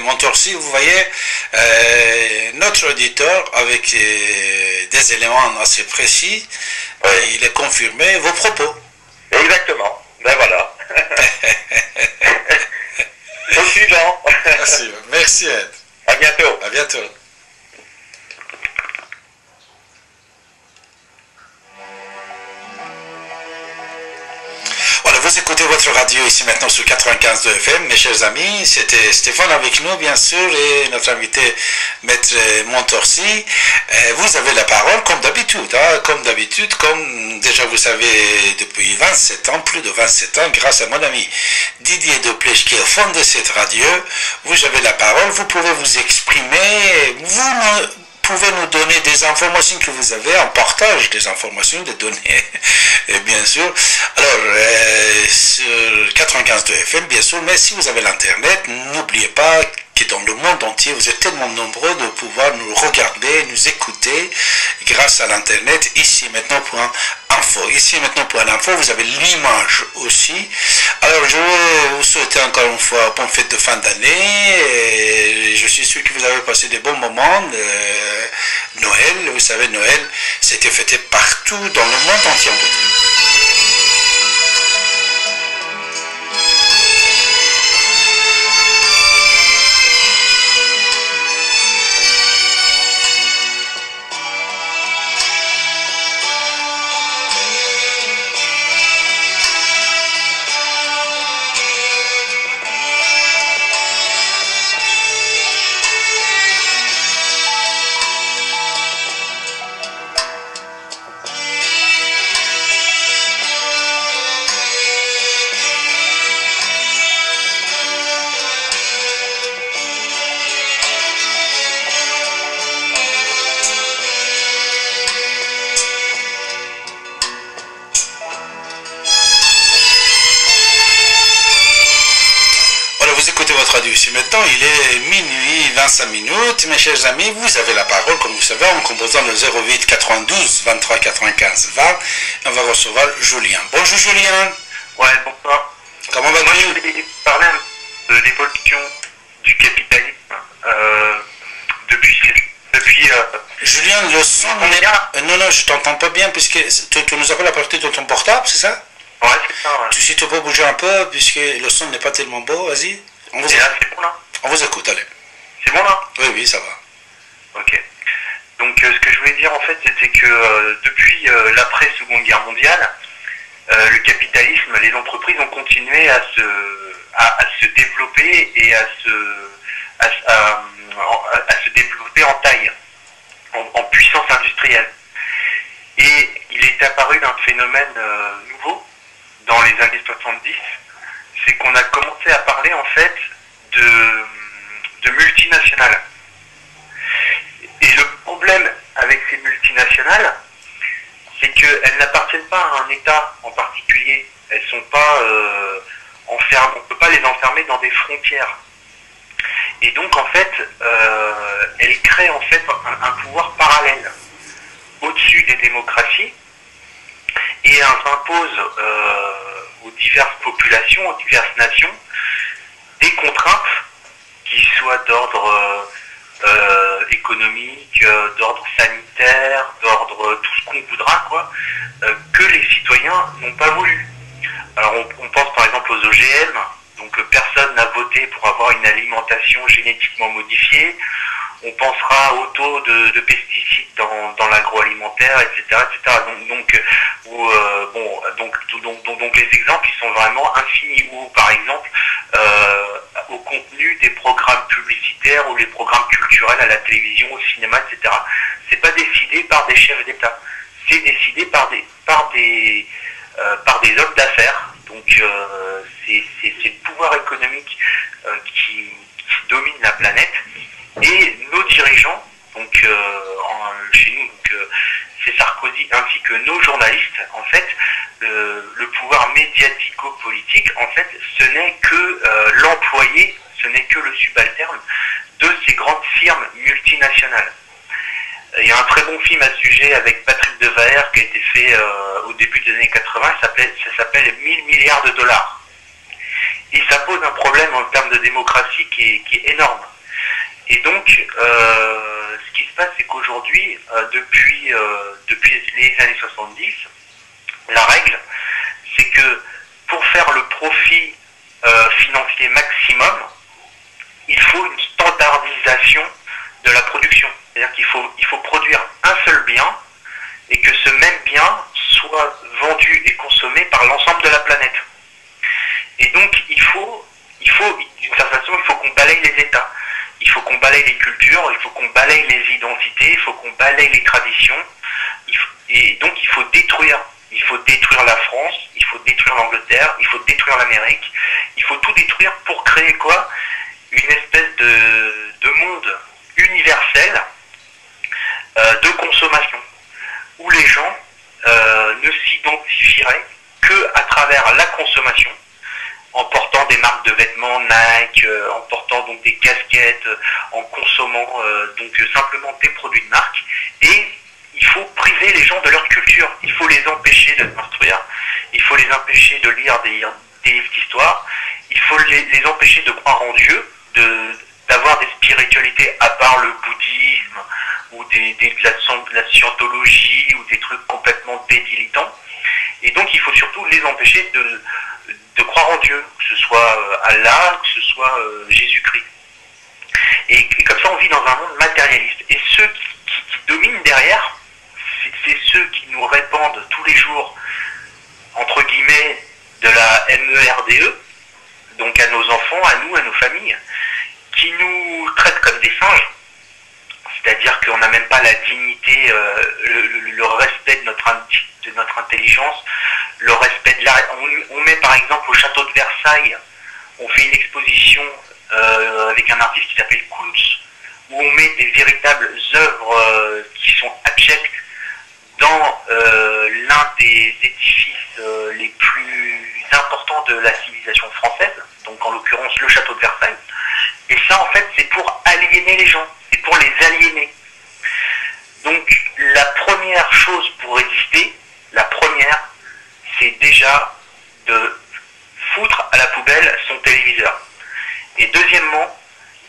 Montorsi, vous voyez, notre auditeur, avec des éléments assez précis, il est confirmé vos propos. Exactement. Ben voilà. Au suivant. Merci, merci Ed. À bientôt. À bientôt. Voilà, vous écoutez votre radio ici maintenant sur 95.2 FM, mes chers amis. C'était Stéphane avec nous, bien sûr, et notre invité, Maître Montorsi. Vous avez la parole, comme d'habitude, hein, comme déjà vous savez depuis 27 ans, plus de 27 ans, grâce à mon ami Didier Deplèche qui a fondé cette radio. Vous avez la parole, vous pouvez vous exprimer, vous pouvez nous donner des informations que vous avez, en partage des informations, des données, et bien sûr. Alors, sur 95.2 FM, bien sûr, mais si vous avez l'Internet, n'oubliez pas que dans le monde entier, vous êtes tellement nombreux de pouvoir nous regarder, nous écouter grâce à l'Internet, ici maintenant pour un info. Ici maintenant pour un info, vous avez l'image aussi. Alors, je vais vous souhaiter encore une fois bonne fête de fin d'année. Je suis sûr que vous avez passé des bons moments. Noël, vous savez, Noël, c'était fêté partout dans le monde entier. Ici maintenant, il est minuit 25 minutes. Mes chers amis, vous avez la parole, comme vous savez, en composant le 08 92 23 95 20. On va recevoir Julien. Bonjour Julien. Ouais, bonsoir. Comment va-t-il? Moi, je voulais parler de l'évolution du capitalisme depuis Julien, le son n'est... Non, je t'entends pas bien, puisque tu nous appelles à partir de ton portable, c'est ça? Ouais, c'est ça, ouais. Si tu peux bouger un peu, puisque le son n'est pas tellement beau, vas-y. Et là, c'est bon là? On vous écoute, allez. C'est bon là? Oui, ça va. Ok. Donc ce que je voulais dire en fait, c'était que depuis l'après-Seconde Guerre mondiale, le capitalisme, les entreprises ont continué à se développer et à se développer en taille, en puissance industrielle. Et il est apparu d'un phénomène nouveau dans les années 70, c'est qu'on a commencé à parler en fait de multinationales. Et le problème avec ces multinationales, c'est qu'elles n'appartiennent pas à un État en particulier. Elles sont pas enfermées, on ne peut pas les enfermer dans des frontières. Et donc en fait, elles créent en fait un pouvoir parallèle au-dessus des démocraties et elles imposent aux diverses populations, aux diverses nations, des contraintes qui soient d'ordre économique, d'ordre sanitaire, d'ordre tout ce qu'on voudra, quoi, que les citoyens n'ont pas voulu. Alors on pense par exemple aux OGM, donc personne n'a voté pour avoir une alimentation génétiquement modifiée. On pensera au taux de pesticides dans l'agroalimentaire, etc., etc. Donc les exemples ils sont vraiment infinis. Ou par exemple au contenu des programmes publicitaires ou les programmes culturels à la télévision, au cinéma, etc. C'est pas décidé par des chefs d'État, c'est décidé par des hommes d'affaires. Donc c'est le pouvoir économique qui domine la planète. Et nos dirigeants, donc chez nous, c'est Sarkozy ainsi que nos journalistes, en fait, le pouvoir médiatico-politique, en fait, ce n'est que l'employé, ce n'est que le subalterne de ces grandes firmes multinationales. Il y a un très bon film à ce sujet avec Patrick Devaere qui a été fait au début des années 80, ça s'appelle 1000 milliards de dollars. Et ça pose un problème en termes de démocratie qui est énorme. Et donc, ce qui se passe, c'est qu'aujourd'hui, depuis les années 70, la règle, c'est que pour faire le profit financier maximum, il faut une standardisation de la production. C'est-à-dire qu'il faut produire un seul bien et que ce même bien soit vendu et consommé par l'ensemble de la planète. Et donc, il faut d'une certaine façon, il faut qu'on balaye les États. Il faut qu'on balaye les cultures, il faut qu'on balaye les identités, il faut qu'on balaye les traditions. Et donc, il faut détruire. Il faut détruire la France, il faut détruire l'Angleterre, il faut détruire l'Amérique. Il faut tout détruire pour créer quoi? Une espèce de monde universel de consommation, où les gens ne s'identifieraient que à travers la consommation, en portant des marques de vêtements Nike, en portant donc des casquettes, en consommant donc simplement des produits de marque. Et il faut priver les gens de leur culture. Il faut les empêcher de construire. Il faut les empêcher de lire des livres d'histoire. Il faut les empêcher de croire en Dieu, d'avoir des spiritualités à part le bouddhisme ou de la scientologie ou des trucs complètement débilitants. Et donc il faut surtout les empêcher de croire en Dieu, que ce soit Allah, que ce soit Jésus-Christ. Et comme ça on vit dans un monde matérialiste. Et ceux qui dominent derrière, c'est ceux qui nous répandent tous les jours, entre guillemets, de la MERDE, donc à nos enfants, à nous, à nos familles, qui nous traitent comme des singes, c'est-à-dire qu'on n'a même pas la dignité, le respect de notre intelligence, le respect de l'art. On met par exemple au château de Versailles, on fait une exposition avec un artiste qui s'appelle Kunz, où on met des véritables œuvres qui sont abjectes dans l'un des édifices les plus importants de la civilisation française, donc en l'occurrence le château de Versailles. Et ça en fait c'est pour aliéner les gens, c'est pour les aliéner. Donc la première chose pour résister, c'est déjà de foutre à la poubelle son téléviseur. Et deuxièmement,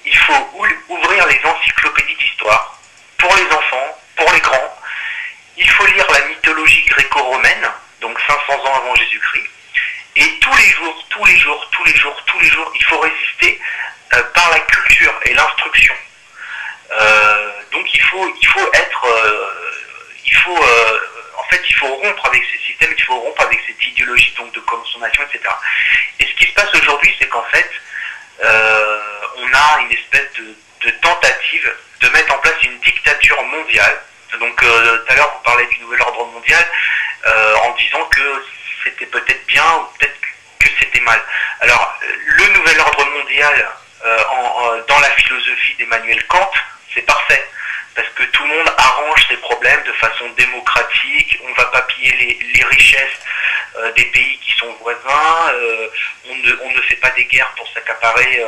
il faut ouvrir les encyclopédies d'histoire pour les enfants, pour les grands. Il faut lire la mythologie gréco-romaine, donc 500 ans avant Jésus-Christ. Et tous les jours, il faut résister par la culture et l'instruction. Donc il faut rompre avec ces systèmes, il faut rompre avec cette idéologie donc de consommation, etc. Et ce qui se passe aujourd'hui, c'est qu'en fait, on a une espèce de tentative de mettre en place une dictature mondiale. Donc tout à l'heure, vous parlez du nouvel ordre mondial en disant que c'était peut-être bien ou peut-être que c'était mal. Alors, le nouvel ordre mondial dans la philosophie d'Emmanuel Kant, c'est parfait. Parce que tout le monde arrange ses problèmes de façon démocratique, on va pas piller les richesses des pays qui sont voisins, on ne fait pas des guerres pour s'accaparer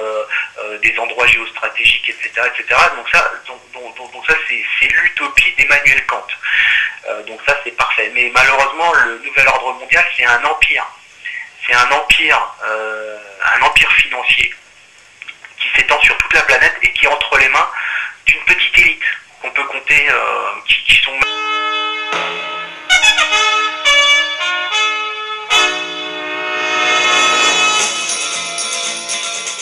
des endroits géostratégiques, etc. etc. Donc ça, c'est l'utopie d'Emmanuel Kant. Donc ça, c'est parfait. Mais malheureusement, le nouvel ordre mondial, c'est un empire. C'est un empire financier qui s'étend sur toute la planète et qui est entre les mains d'une petite élite qu'on peut compter, qui sont...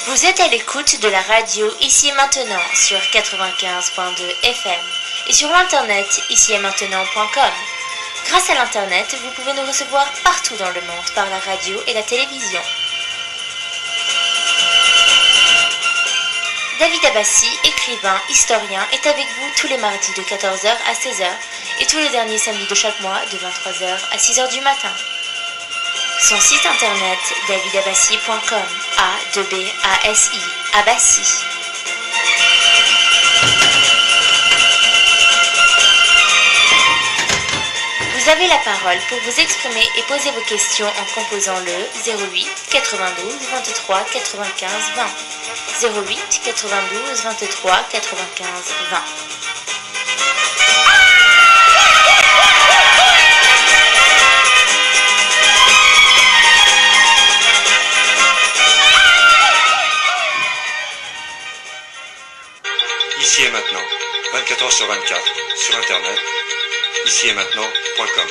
Vous êtes à l'écoute de la radio Ici et Maintenant sur 95.2 FM et sur l'internet ici-et-maintenant.com. Grâce à l'internet, vous pouvez nous recevoir partout dans le monde par la radio et la télévision. David Abbassi, écrivain, historien, est avec vous tous les mardis de 14h à 16h et tous les derniers samedis de chaque mois de 23h à 6h du matin. Son site internet davidabassi.com, A-2-B-A-S-I, Abbassi. Vous avez la parole pour vous exprimer et poser vos questions en composant le 08 92 23 95 20. 08 92 23 95 20. ici et maintenant, 24 heures sur 24, sur internet, ici et maintenant.com.